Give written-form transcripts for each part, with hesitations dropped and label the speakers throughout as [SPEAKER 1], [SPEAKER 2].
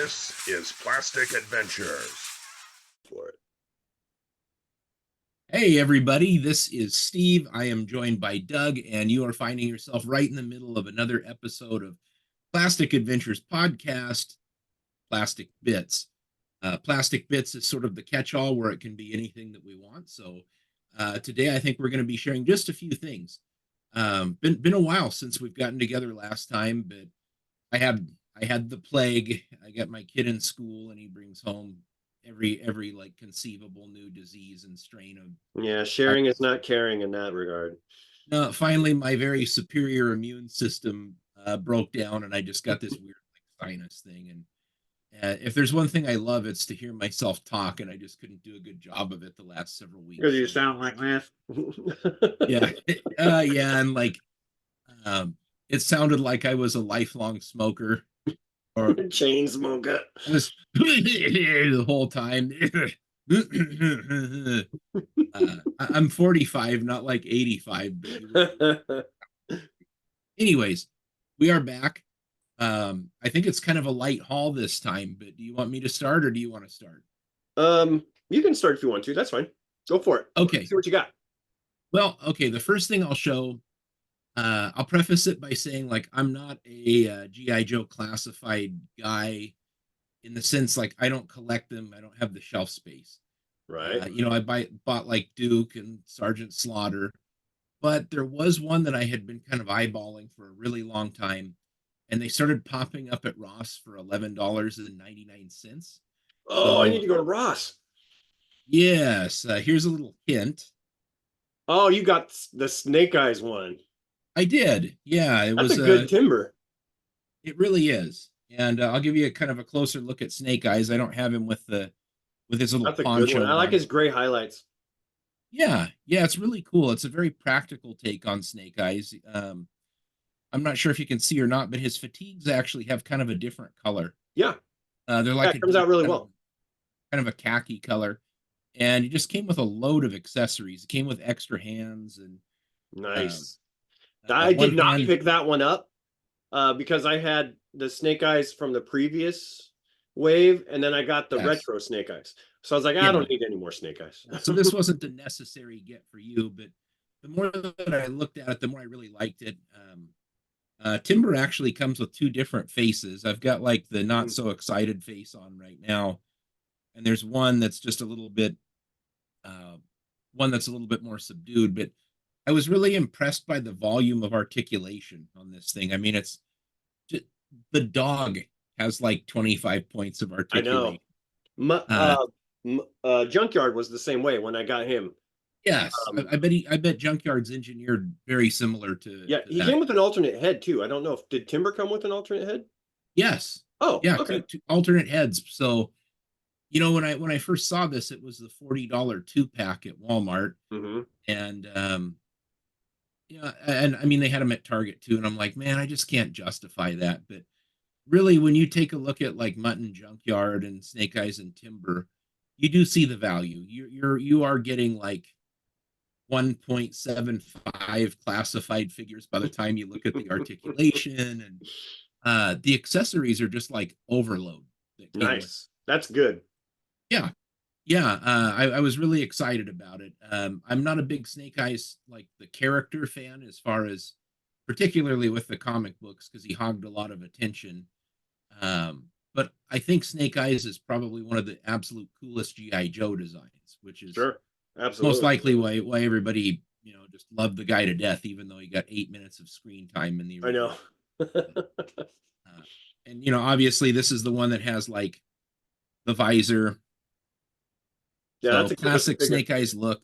[SPEAKER 1] This is Plastic Adventures. For it.
[SPEAKER 2] Hey, everybody, this is Steve. I am joined by Doug, and you are finding yourself right in the middle of another episode of Plastic Adventures podcast, Plastic Bits. Plastic Bits is sort of the catch-all where it can be anything that we want. So today I think we're going to be sharing just a few things. Been a while since we've gotten together last time, but I had the plague. I got my kid in school, and he brings home every like conceivable new disease and strain of
[SPEAKER 3] Yeah, sharing is not caring in that regard.
[SPEAKER 2] no, finally my very superior immune system broke down, and I just got this weird like sinus thing. And if there's one thing I love, it's to hear myself talk, and I just couldn't do a good job of it the last several weeks.
[SPEAKER 3] Because you sound like this.
[SPEAKER 2] Yeah, yeah, and like it sounded like I was a lifelong smoker or
[SPEAKER 3] chain smoker.
[SPEAKER 2] I was the whole time. I'm 45, not like 85. Anyways, we are back. I think it's kind of a light haul this time, but do you want me to start or do you want to start?
[SPEAKER 3] You can start if you want to. That's fine. Go for it.
[SPEAKER 2] Okay.
[SPEAKER 3] Let's see what you got.
[SPEAKER 2] Well, okay. The first thing I'll show, I'll preface it by saying like I'm not a GI Joe classified guy in the sense like I don't collect them. I don't have the shelf space.
[SPEAKER 3] Right.
[SPEAKER 2] I bought like Duke and Sergeant Slaughter, but there was one that I had been kind of eyeballing for a really long time, and they started popping up at Ross for $11.99.
[SPEAKER 3] Oh, I need to go to Ross.
[SPEAKER 2] Yes, here's a little hint.
[SPEAKER 3] Oh, you got the Snake Eyes one.
[SPEAKER 2] I did. Yeah,
[SPEAKER 3] That's a good timber.
[SPEAKER 2] It really is. And I'll give you a kind of a closer look at Snake Eyes. I don't have him with his little
[SPEAKER 3] That's a
[SPEAKER 2] poncho
[SPEAKER 3] good one. I like his gray highlights.
[SPEAKER 2] Yeah, it's really cool. It's a very practical take on Snake Eyes. I'm not sure if you can see or not, but his fatigues actually have kind of a different color.
[SPEAKER 3] Yeah.
[SPEAKER 2] They're like
[SPEAKER 3] it comes out really well.
[SPEAKER 2] Kind of a khaki color. And it just came with a load of accessories. It came with extra hands and
[SPEAKER 3] nice. I did not pick that one up because I had the Snake Eyes from the previous wave, and then I got the retro Snake Eyes. So I was like, I don't need any more Snake Eyes.
[SPEAKER 2] So this wasn't the necessary get for you, but the more that I looked at it, the more I really liked it. Timber actually comes with two different faces. I've got like the not so excited face on right now, and there's one that's just a little bit more subdued. But I was really impressed by the volume of articulation on this thing. I mean, it's just, the dog has like 25 points of articulation.
[SPEAKER 3] I know. Junkyard was the same way when I got him.
[SPEAKER 2] Yes, I bet Junkyard's engineered very similar to.
[SPEAKER 3] Yeah, he came with an alternate head too. I don't know if did Timber come with an alternate head?
[SPEAKER 2] Yes.
[SPEAKER 3] Oh,
[SPEAKER 2] yeah.
[SPEAKER 3] Okay.
[SPEAKER 2] Two alternate heads. So, when I first saw this, it was the $40 2-pack at Walmart, and and I mean they had them at Target too, and I'm like, man, I just can't justify that. But really, when you take a look at like Mutton Junkyard and Snake Eyes and Timber, you do see the value. You are getting like 1.75 classified figures by the time you look at the articulation, and the accessories are just like overload.
[SPEAKER 3] Nice. That's good.
[SPEAKER 2] Yeah. I was really excited about it. I'm not a big Snake Eyes like the character fan as far as particularly with the comic books because he hogged a lot of attention. But I think Snake Eyes is probably one of the absolute coolest GI Joe designs, which is
[SPEAKER 3] absolutely
[SPEAKER 2] most likely why everybody just loved the guy to death, even though he got 8 minutes of screen time in the
[SPEAKER 3] original. I
[SPEAKER 2] know. And obviously this is the one that has like the visor. Yeah, so that's a classic Snake Eyes look.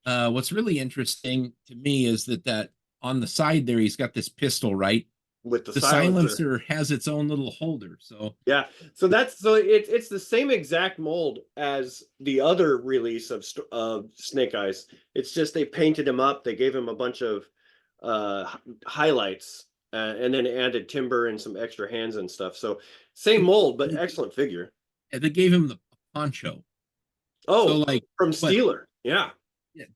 [SPEAKER 2] What's really interesting to me is that on the side there he's got this pistol, right?
[SPEAKER 3] With the
[SPEAKER 2] silencer has its own little holder. So
[SPEAKER 3] yeah, so it's the same exact mold as the other release of Snake Eyes. It's just they painted him up. They gave him a bunch of highlights and then added timber and some extra hands and stuff. So same mold, but excellent figure.
[SPEAKER 2] They gave him the poncho.
[SPEAKER 3] Oh, so like from Steeler. Yeah.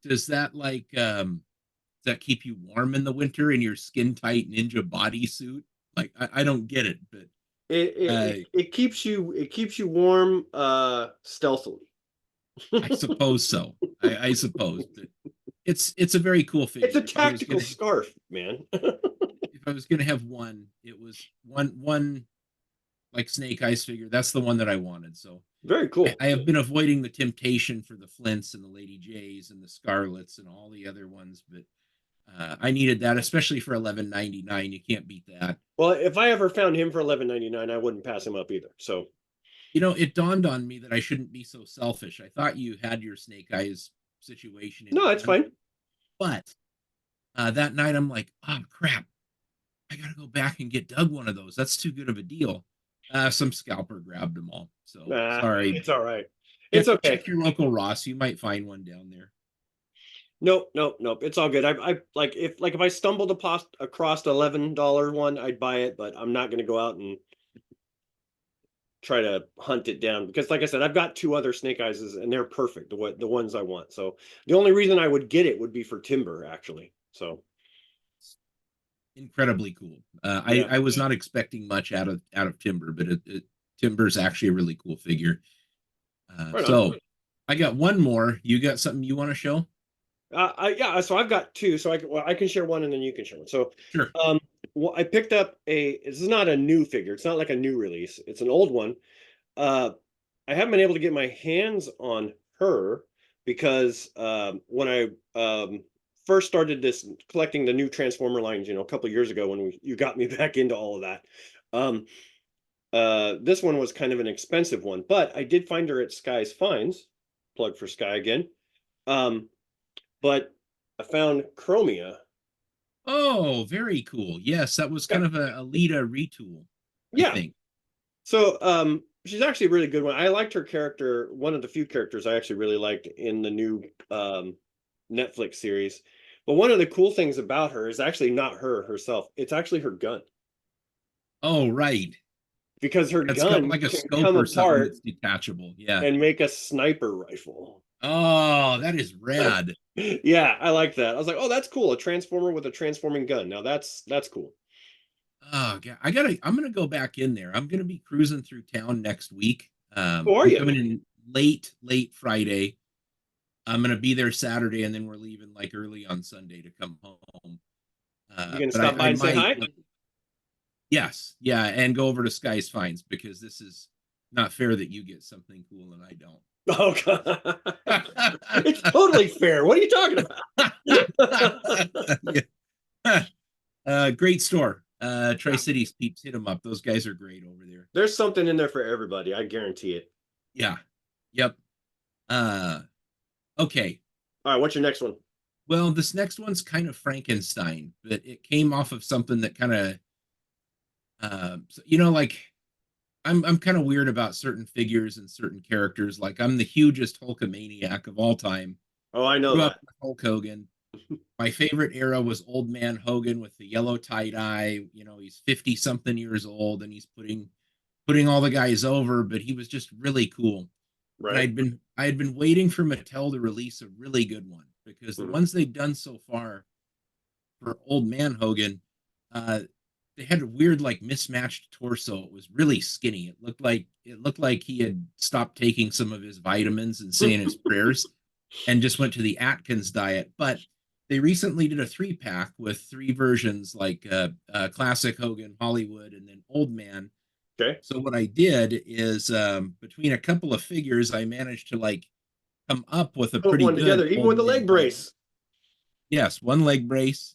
[SPEAKER 2] Does that like that keep you warm in the winter in your skin tight ninja bodysuit? Like I don't get it, but
[SPEAKER 3] It keeps you warm stealthily.
[SPEAKER 2] I suppose so. I suppose it's a very cool figure.
[SPEAKER 3] It's a tactical scarf, man.
[SPEAKER 2] If I was gonna have one, it was one like Snake Eyes figure. That's the one that I wanted. So
[SPEAKER 3] very cool.
[SPEAKER 2] I have been avoiding the temptation for the Flints and the Lady Jays and the Scarlets and all the other ones, but I needed that, especially for $11.99. You can't beat that.
[SPEAKER 3] Well, if I ever found him for $11.99, I wouldn't pass him up either. So,
[SPEAKER 2] it dawned on me that I shouldn't be so selfish. I thought you had your Snake Eyes situation.
[SPEAKER 3] No, it's fine.
[SPEAKER 2] But that night I'm like, oh crap, I gotta go back and get Doug one of those. That's too good of a deal. Some scalper grabbed them all. So sorry.
[SPEAKER 3] It's all right. It's okay.
[SPEAKER 2] Check your local Ross. You might find one down there.
[SPEAKER 3] Nope. It's all good. I like if I stumbled across $11 one, I'd buy it, but I'm not going to go out and try to hunt it down because, like I said, I've got 2 other Snake Eyes and they're perfect. The ones I want. So the only reason I would get it would be for Timber, actually. So
[SPEAKER 2] incredibly cool. I was not expecting much out of Timber, but Timber's actually a really cool figure. So I got one more. You got something you want to show?
[SPEAKER 3] Yeah. So I've got 2. So I can share one and then you can share one. So
[SPEAKER 2] sure.
[SPEAKER 3] Well, I picked up this is not a new figure. It's not like a new release. It's an old one. I haven't been able to get my hands on her because when I first started collecting the new Transformer lines, a couple of years ago when you got me back into all of that. This one was kind of an expensive one, but I did find her at Sky's Finds. Plug for Sky again. But I found Chromia.
[SPEAKER 2] Oh, very cool. Yes, that was kind of a Lita retool. I think.
[SPEAKER 3] So she's actually a really good one. I liked her character, one of the few characters I actually really liked in the new Netflix series. But one of the cool things about her is actually not her herself. It's actually her gun.
[SPEAKER 2] Oh, right.
[SPEAKER 3] Because her gun
[SPEAKER 2] like a
[SPEAKER 3] can
[SPEAKER 2] scope
[SPEAKER 3] come
[SPEAKER 2] or
[SPEAKER 3] apart
[SPEAKER 2] that's detachable. Yeah.
[SPEAKER 3] And make a sniper rifle.
[SPEAKER 2] Oh, that is rad.
[SPEAKER 3] Yeah, I like that. I was like, oh, that's cool. A Transformer with a transforming gun. Now that's cool.
[SPEAKER 2] Oh, God. I'm gonna go back in there. I'm gonna be cruising through town next week.
[SPEAKER 3] Who are you?
[SPEAKER 2] Coming in late Friday. I'm gonna be there Saturday, and then we're leaving like early on Sunday to come home.
[SPEAKER 3] You gonna stop by and say hi?
[SPEAKER 2] Yes, yeah, and go over to Sky's Finds because this is not fair that you get something cool and I don't.
[SPEAKER 3] Oh God. It's totally fair. What are you talking
[SPEAKER 2] about? Great store. Tri-Cities peeps, hit them up. Those guys are great over there.
[SPEAKER 3] There's something in there for everybody. I guarantee it.
[SPEAKER 2] Yeah. Yep. Okay.
[SPEAKER 3] All right. What's your next one?
[SPEAKER 2] Well, this next one's kind of Frankenstein, but it came off of something that kind of, like I'm kind of weird about certain figures and certain characters. Like I'm the hugest Hulkamaniac of all time.
[SPEAKER 3] Oh, I know that.
[SPEAKER 2] Hulk Hogan. My favorite era was Old Man Hogan with the yellow tie-dye. He's 50 something years old and he's putting all the guys over, but he was just really cool. Right. And I had been waiting for Mattel to release a really good one because the ones they'd done so far for Old Man Hogan, they had a weird, like mismatched torso. It was really skinny. It looked like he had stopped taking some of his vitamins and saying his prayers and just went to the Atkins diet. But they recently did a 3-pack with 3 versions, like classic Hogan, Hollywood, and then Old Man.
[SPEAKER 3] Okay.
[SPEAKER 2] So what I did is between a couple of figures, I managed to come up with a pretty
[SPEAKER 3] one
[SPEAKER 2] good
[SPEAKER 3] together, even with the leg brace.
[SPEAKER 2] Yes, one leg brace.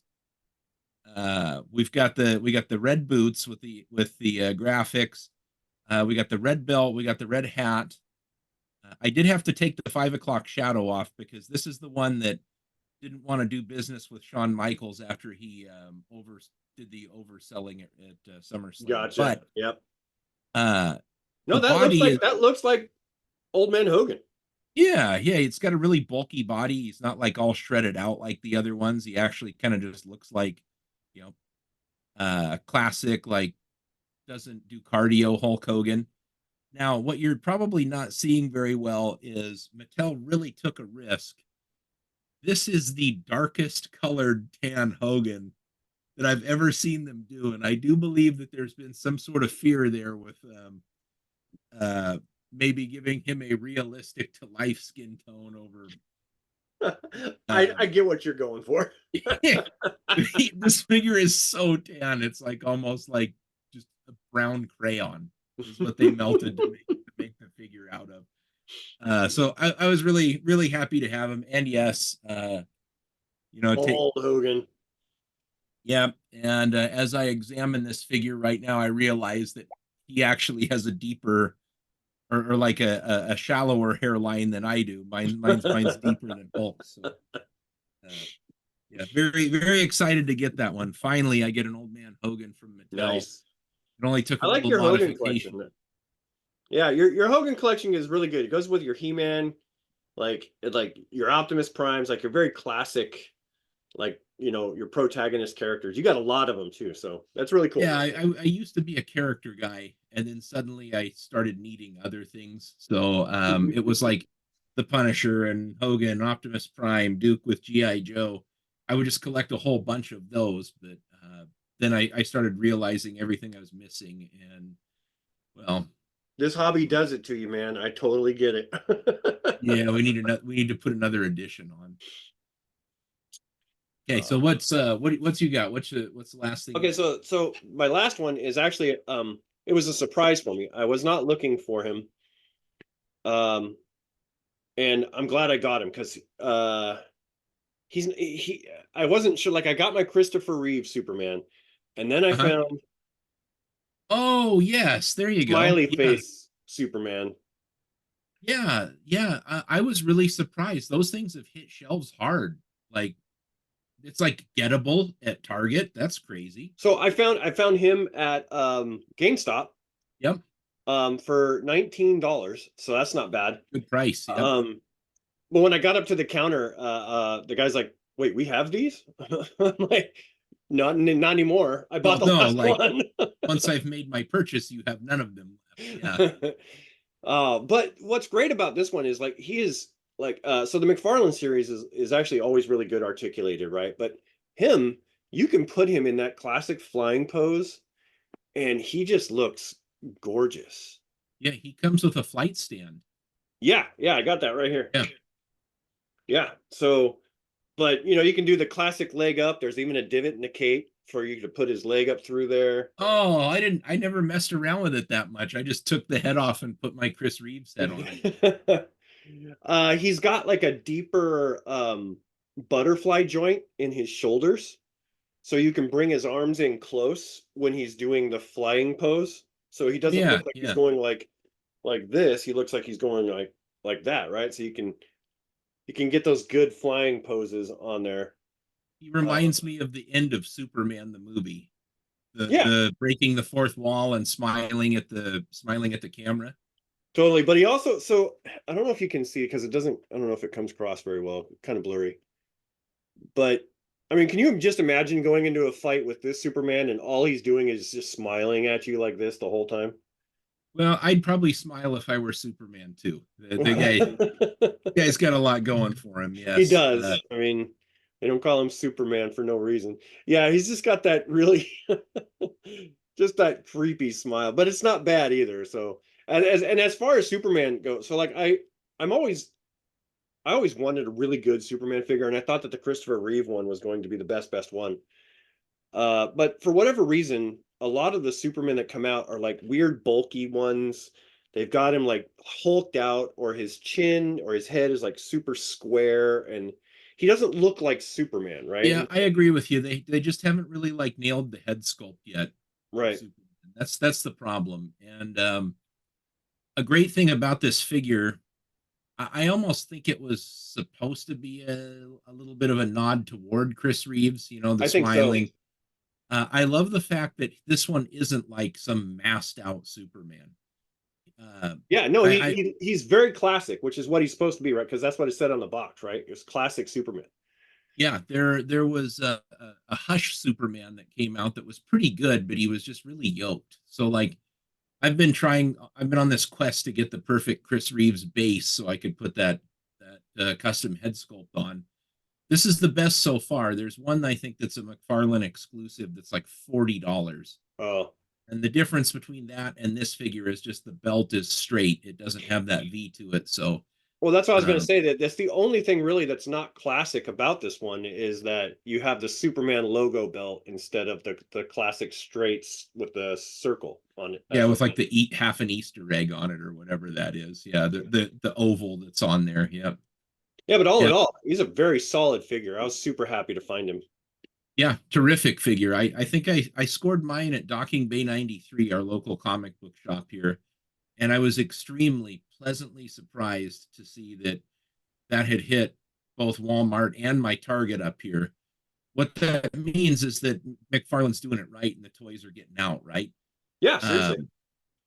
[SPEAKER 2] We got the red boots with the graphics. We got the red belt. We got the red hat. I did have to take the 5 o'clock shadow off because this is the one that didn't want to do business with Shawn Michaels after he did the overselling at SummerSlam.
[SPEAKER 3] Gotcha. But, yep.
[SPEAKER 2] No,
[SPEAKER 3] that looks like Old Man Hogan.
[SPEAKER 2] Yeah, it's got a really bulky body. He's not like all shredded out like the other ones. He actually kind of just looks like, classic, like doesn't do cardio Hulk Hogan. Now, what you're probably not seeing very well is Mattel really took a risk. This is the darkest colored tan Hogan that I've ever seen them do. And I do believe that there's been some sort of fear there with uh maybe giving him a realistic to life skin tone over
[SPEAKER 3] I get what you're going for.
[SPEAKER 2] this figure is so tan, it's like almost like just a brown crayon is what they melted to make the figure out of. So I was really, really happy to have him. And yes,
[SPEAKER 3] Old Hogan.
[SPEAKER 2] Yeah. And as I examine this figure right now, I realize that he actually has a deeper or like a shallower hairline than I do. Mine's deeper than Hulk. So yeah, very, very excited to get that one. Finally, I get an old man Hogan from Mattel.
[SPEAKER 3] Nice.
[SPEAKER 2] It only took a
[SPEAKER 3] like
[SPEAKER 2] little
[SPEAKER 3] your Hogan
[SPEAKER 2] modification.
[SPEAKER 3] collection. Yeah, your Hogan collection is really good. It goes with your He-Man, like your Optimus Primes, like your very classic, like your protagonist characters. You got a lot of them too, so that's really cool.
[SPEAKER 2] Yeah, I used to be a character guy, and then suddenly I started needing other things. So it was like the Punisher and Hogan, Optimus Prime, Duke with GI Joe. I would just collect a whole bunch of those, but then I started realizing everything I was missing, and well,
[SPEAKER 3] this hobby does it to you, man. I totally get it.
[SPEAKER 2] yeah, we need to put another edition on. Okay, so what's you got? What's the last thing?
[SPEAKER 3] Okay, so my last one is actually it was a surprise for me. I was not looking for him. And I'm glad I got him because I wasn't sure, like I got my Christopher Reeve Superman, and then I found
[SPEAKER 2] oh yes, there you go.
[SPEAKER 3] Smiley face Superman.
[SPEAKER 2] Yeah, I was really surprised. Those things have hit shelves hard. Like it's like gettable at Target. That's crazy.
[SPEAKER 3] So I found him at GameStop.
[SPEAKER 2] Yep.
[SPEAKER 3] For $19. So that's not bad.
[SPEAKER 2] Good price. Yep.
[SPEAKER 3] But when I got up to the counter, the guy's like, "Wait, we have these?" I'm like, not anymore. I bought the last one.
[SPEAKER 2] Once I've made my purchase, you have none of them left. Yeah.
[SPEAKER 3] But what's great about this one is like he is like so the McFarlane series is actually always really good articulated, right? But him, you can put him in that classic flying pose, and he just looks gorgeous.
[SPEAKER 2] Yeah, he comes with a flight stand.
[SPEAKER 3] Yeah, I got that right here.
[SPEAKER 2] Yeah.
[SPEAKER 3] Yeah. So, but you can do the classic leg up. There's even a divot in the cape for you to put his leg up through there.
[SPEAKER 2] Oh, I never messed around with it that much. I just took the head off and put my Chris Reeves head on
[SPEAKER 3] it. He's got like a deeper butterfly joint in his shoulders. So you can bring his arms in close when he's doing the flying pose. So he doesn't look like he's going like this. He looks like he's going like that, right? So you can get those good flying poses on there.
[SPEAKER 2] He reminds me of the end of Superman the movie. The breaking the fourth wall and smiling at the camera.
[SPEAKER 3] Totally. But he also, so I don't know if you can see it because I don't know if it comes across very well, kind of blurry. But I mean, can you just imagine going into a fight with this Superman and all he's doing is just smiling at you like this the whole time?
[SPEAKER 2] Well, I'd probably smile if I were Superman too. The guy's got a lot going for him. Yes,
[SPEAKER 3] he does. I mean, they don't call him Superman for no reason. Yeah, he's just got that really, just that creepy smile, but it's not bad either. So, and as far as Superman goes, so like I always wanted a really good Superman figure, and I thought that the Christopher Reeve one was going to be the best one. But for whatever reason, a lot of the Supermen that come out are like weird, bulky ones. They've got him like hulked out, or his chin or his head is like super square, and he doesn't look like Superman, right?
[SPEAKER 2] Yeah, I agree with you. They just haven't really like nailed the head sculpt yet.
[SPEAKER 3] Right.
[SPEAKER 2] That's the problem. And a great thing about this figure, I almost think it was supposed to be a little bit of a nod toward Chris Reeves, the smiling. So. I love the fact that this one isn't like some masked out Superman.
[SPEAKER 3] He's very classic, which is what he's supposed to be, right? Because that's what it said on the box, right? It was classic Superman.
[SPEAKER 2] Yeah, there was a Hush Superman that came out that was pretty good, but he was just really yoked. So like, I've been on this quest to get the perfect Chris Reeves base so I could put that custom head sculpt on. This is the best so far. There's one I think that's a McFarlane exclusive that's like $40.
[SPEAKER 3] Oh,
[SPEAKER 2] And the difference between that and this figure is just the belt is straight. It doesn't have that V to it. So,
[SPEAKER 3] well, that's what I was going to say. That's the only thing really that's not classic about this one is that you have the Superman logo belt instead of the classic straights with the circle on it.
[SPEAKER 2] yeah, with like the eat half an Easter egg on it or whatever that is. Yeah, the oval that's on there. Yep.
[SPEAKER 3] Yeah, but all in all, he's a very solid figure. I was super happy to find him.
[SPEAKER 2] Yeah, terrific figure. I think I scored mine at Docking Bay 93, our local comic book shop here, and I was extremely pleasantly surprised to see that had hit both Walmart and my Target up here. What that means is that McFarlane's doing it right and the toys are getting out, right?
[SPEAKER 3] Yeah, seriously.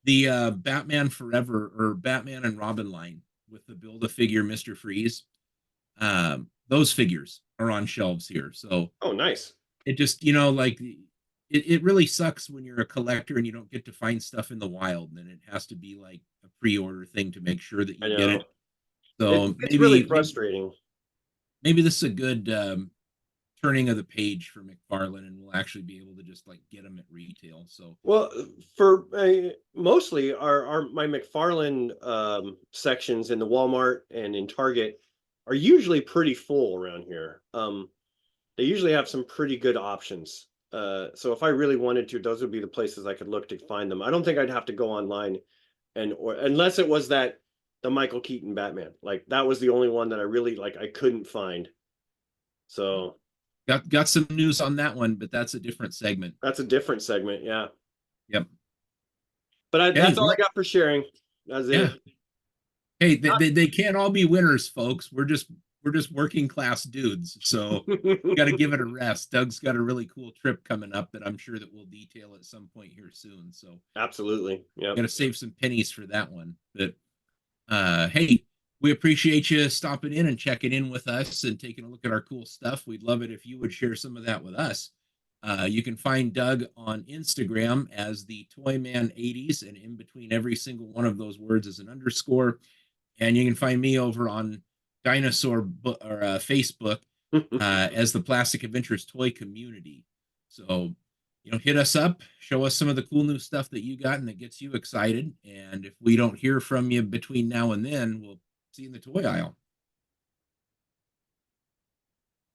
[SPEAKER 2] The Batman Forever or Batman and Robin line with the Build-A-Figure Mr. Freeze, those figures are on shelves here. So
[SPEAKER 3] oh, nice.
[SPEAKER 2] It just, like it really sucks when you're a collector and you don't get to find stuff in the wild. And it has to be like a pre-order thing to make sure that you get it. So
[SPEAKER 3] it's really frustrating.
[SPEAKER 2] Maybe this is a good turning of the page for McFarlane, and we'll actually be able to just like get them at retail. So
[SPEAKER 3] well, for mostly my McFarlane sections in the Walmart and in Target are usually pretty full around here. They usually have some pretty good options. So if I really wanted to, those would be the places I could look to find them. I don't think I'd have to go online or unless it was the Michael Keaton Batman. Like that was the only one that I really I couldn't find. So
[SPEAKER 2] got some news on that one, but that's a different segment.
[SPEAKER 3] That's a different segment, yeah.
[SPEAKER 2] Yep.
[SPEAKER 3] But that's all I got for sharing. That's it.
[SPEAKER 2] Hey, they can't all be winners, folks. We're just working class dudes, so we got to give it a rest. Doug's got a really cool trip coming up that I'm sure that we'll detail at some point here soon. So
[SPEAKER 3] absolutely, yeah,
[SPEAKER 2] got to save some pennies for that one. But hey, we appreciate you stopping in and checking in with us and taking a look at our cool stuff. We'd love it if you would share some of that with us. You can find Doug on Instagram as the Toyman80s, and in between every single one of those words is an underscore. And you can find me over on Dinosaur or Facebook as the Plastic Adventures Toy Community. So, hit us up, show us some of the cool new stuff that you got and that gets you excited. And if we don't hear from you between now and then, we'll see you in the toy aisle.